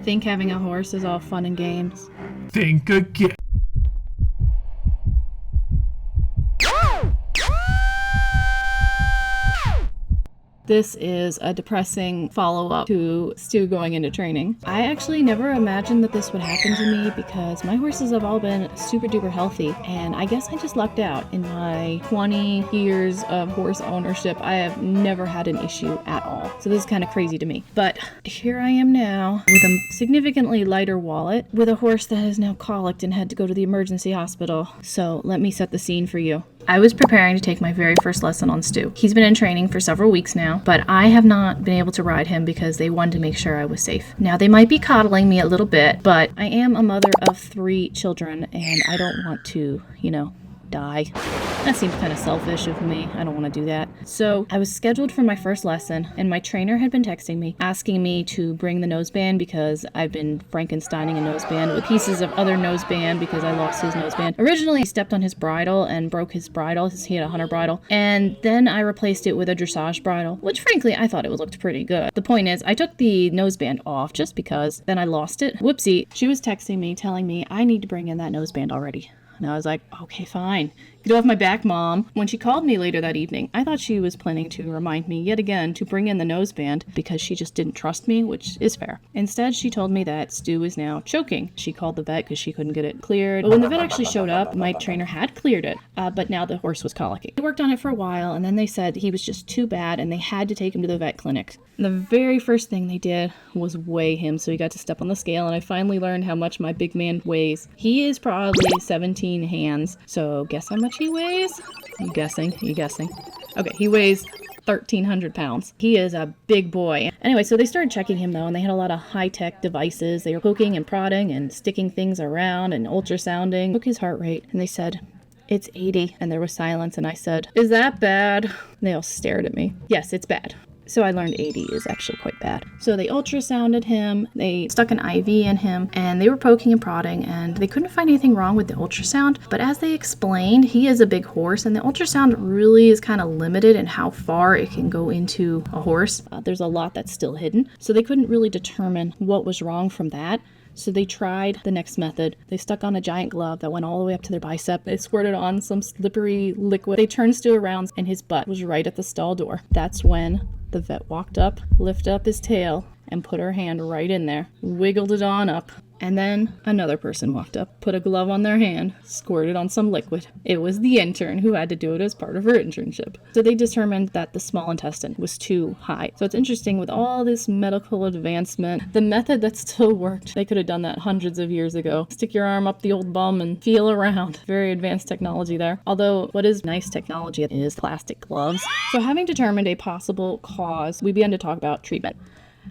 Think having a horse is all fun and games. Think again. This is a depressing follow-up to Stu going into training. I actually never imagined that this would happen to me because my horses have all been super duper healthy, and I guess I just lucked out. In my 20 years of horse ownership, I have never had an issue at all. So this is kind of crazy to me. But here I am now with a significantly lighter wallet, with a horse that is now colicked and had to go to the emergency hospital. So let me set the scene for you. I was preparing to take my very first lesson on Stu. He's been in training for several weeks now, but I have not been able to ride him because they wanted to make sure I was safe. Now, they might be coddling me a little bit, but I am a mother of 3 children, and I don't want to, die. That seems kind of selfish of me. I don't want to do that. So I was scheduled for my first lesson, and my trainer had been texting me, asking me to bring the noseband because I've been Frankensteining a noseband with pieces of other noseband because I lost his noseband. Originally, he stepped on his bridle and broke his bridle. He had a hunter bridle. And then I replaced it with a dressage bridle, which frankly, I thought it looked pretty good. The point is, I took the noseband off just because. Then I lost it. Whoopsie. She was texting me, telling me I need to bring in that noseband already. And I was like, okay, fine. Get off my back, Mom. When she called me later that evening, I thought she was planning to remind me yet again to bring in the noseband because she just didn't trust me, which is fair. Instead, she told me that Stu is now choking. She called the vet because she couldn't get it cleared. But when the vet actually showed up, my trainer had cleared it, but now the horse was colicking. They worked on it for a while, and then they said he was just too bad, and they had to take him to the vet clinic. The very first thing they did was weigh him, so he got to step on the scale, and I finally learned how much my big man weighs. He is probably 17 hands, so guess how much he weighs? You guessing? Okay, he weighs 1,300 pounds. He is a big boy. Anyway, so they started checking him though, and they had a lot of high-tech devices. They were poking and prodding and sticking things around and ultrasounding. Took his heart rate, and they said, "It's 80. And there was silence, and I said, "Is that bad?" And they all stared at me. Yes, it's bad. So I learned 80 is actually quite bad. So they ultrasounded him, they stuck an IV in him, and they were poking and prodding, and they couldn't find anything wrong with the ultrasound. But as they explained, he is a big horse, and the ultrasound really is kind of limited in how far it can go into a horse. There's a lot that's still hidden. So they couldn't really determine what was wrong from that. So they tried the next method. They stuck on a giant glove that went all the way up to their bicep. They squirted on some slippery liquid. They turned Stu around, and his butt was right at the stall door. That's when the vet walked up, lifted up his tail, and put her hand right in there, wiggled it on up. And then another person walked up, put a glove on their hand, squirted on some liquid. It was the intern who had to do it as part of her internship. So they determined that the small intestine was too high. So it's interesting, with all this medical advancement, the method that still worked, they could have done that hundreds of years ago. Stick your arm up the old bum and feel around. Very advanced technology there. Although what is nice technology is plastic gloves. So having determined a possible cause, we began to talk about treatment.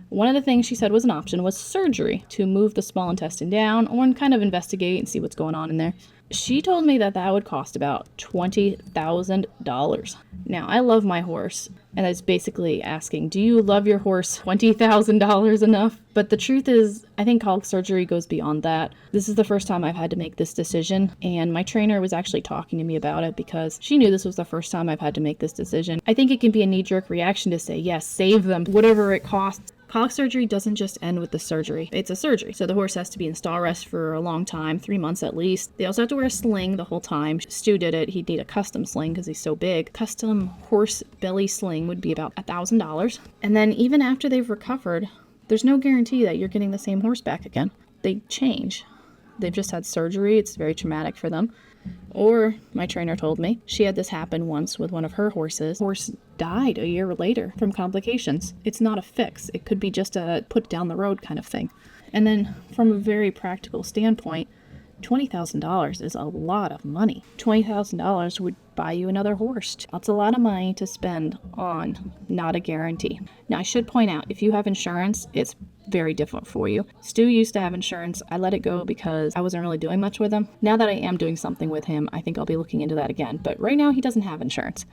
One of the things she said was an option was surgery to move the small intestine down or kind of investigate and see what's going on in there. She told me that would cost about $20,000. Now, I love my horse, and that's basically asking, do you love your horse $20,000 enough? But the truth is, I think colic surgery goes beyond that. This is the first time I've had to make this decision, and my trainer was actually talking to me about it because she knew this was the first time I've had to make this decision. I think it can be a knee-jerk reaction to say, yes, save them, whatever it costs. Colic surgery doesn't just end with the surgery. It's a surgery. So the horse has to be in stall rest for a long time, 3 months at least. They also have to wear a sling the whole time. Stu did it. He'd need a custom sling because he's so big. Custom horse belly sling would be about $1,000. And then even after they've recovered, there's no guarantee that you're getting the same horse back again. They change. They've just had surgery. It's very traumatic for them. Or, my trainer told me, she had this happen once with one of her horses. Horse died a year later from complications. It's not a fix. It could be just a put down the road kind of thing. And then, from a very practical standpoint, $20,000 is a lot of money. $20,000 would buy you another horse. That's a lot of money to spend on not a guarantee. Now, I should point out, if you have insurance, it's very different for you. Stu used to have insurance. I let it go because I wasn't really doing much with him. Now that I am doing something with him, I think I'll be looking into that again. But right now, he doesn't have insurance.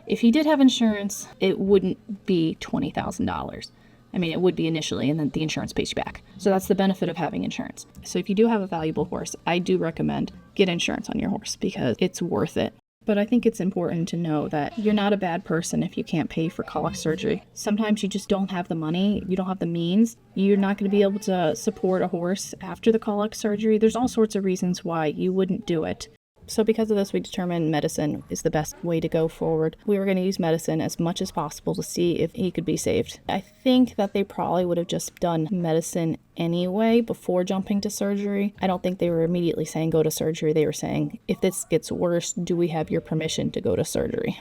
If he did have insurance, it wouldn't be $20,000. I mean, it would be initially, and then the insurance pays you back. So that's the benefit of having insurance. So if you do have a valuable horse, I do recommend get insurance on your horse because it's worth it. But I think it's important to know that you're not a bad person if you can't pay for colic surgery. Sometimes you just don't have the money, you don't have the means, you're not going to be able to support a horse after the colic surgery. There's all sorts of reasons why you wouldn't do it. So because of this, we determined medicine is the best way to go forward. We were going to use medicine as much as possible to see if he could be saved. I think that they probably would have just done medicine anyway before jumping to surgery. I don't think they were immediately saying go to surgery. They were saying, if this gets worse, do we have your permission to go to surgery?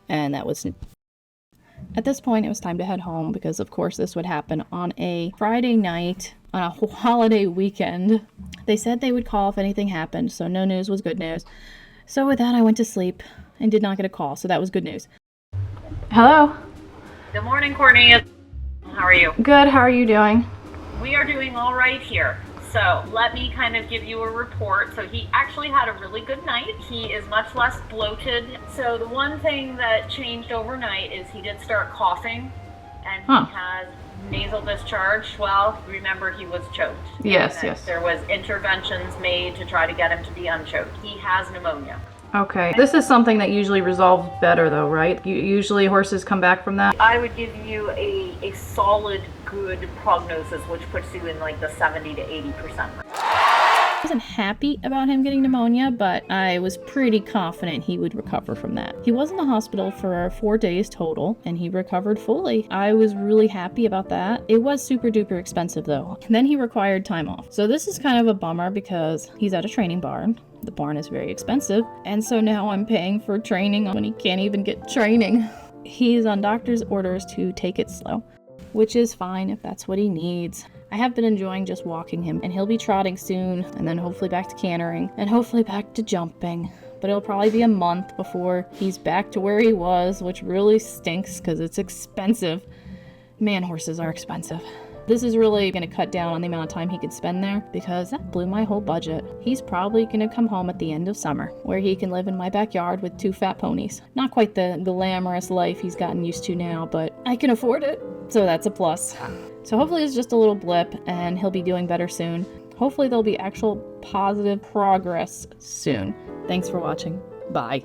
And that was... At this point, it was time to head home because, of course, this would happen on a Friday night on a holiday weekend. They said they would call if anything happened, so no news was good news. So with that, I went to sleep and did not get a call, so that was good news. Hello? Good morning, Courtney. How are you? Good, how are you doing? We are doing all right here. So let me kind of give you a report. So he actually had a really good night. He is much less bloated. So the one thing that changed overnight is he did start coughing, and he has nasal discharge. Well, remember he was choked. Yes. There was interventions made to try to get him to be unchoked. He has pneumonia. Okay. This is something that usually resolves better though, right? Usually horses come back from that? I would give you a solid good prognosis, which puts you in like the 70 to 80% range. I wasn't happy about him getting pneumonia, but I was pretty confident he would recover from that. He was in the hospital for 4 days total, and he recovered fully. I was really happy about that. It was super duper expensive though. And then he required time off. So this is kind of a bummer because he's at a training barn. The barn is very expensive, and so now I'm paying for training when he can't even get training. He's on doctor's orders to take it slow, which is fine if that's what he needs. I have been enjoying just walking him, and he'll be trotting soon, and then hopefully back to cantering, and hopefully back to jumping. But it'll probably be a month before he's back to where he was, which really stinks because it's expensive. Man, horses are expensive. This is really going to cut down on the amount of time he could spend there because that blew my whole budget. He's probably going to come home at the end of summer where he can live in my backyard with 2 fat ponies. Not quite the glamorous life he's gotten used to now, but I can afford it, so that's a plus. So hopefully it's just a little blip and he'll be doing better soon. Hopefully there'll be actual positive progress soon. Thanks for watching. Bye.